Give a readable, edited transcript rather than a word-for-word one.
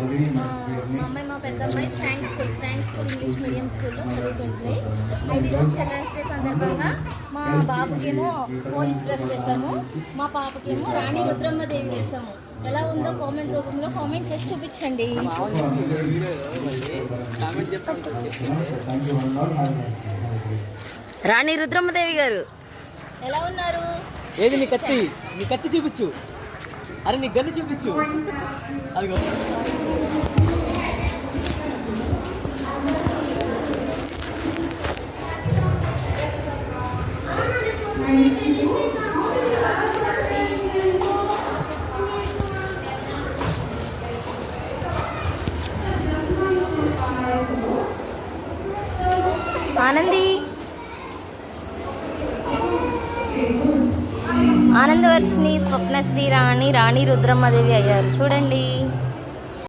మా అమ్మాయి మా పెద్ద అమ్మాయి ఫ్రాంక్ స్కూల్ ఇంగ్లీష్ మీడియం స్కూల్లో చదువుకుంటుంది. అయితే ఈరోజు చిల్డ్రన్స్ డే సందర్భంగా మా బాబుకేమో పోలీస్ డ్రెస్ వేసాము, మా పాపకేమో రాణి రుద్రమ్మదేవి వేసాము. ఎలా ఉందో కామెంట్ రూపంలో కామెంట్ చేసి చూపించండి. రాణి రుద్రమ్మదేవి గారు ఎలా ఉన్నారు? ఏది నీ కత్తి చూపించు. అరే నీ గన్ను చూపించు. అదిగో ఆనందవర్షిని స్వప్నశ్రీ రాణి రుద్రమ్మదేవి అయ్యారు చూడండి.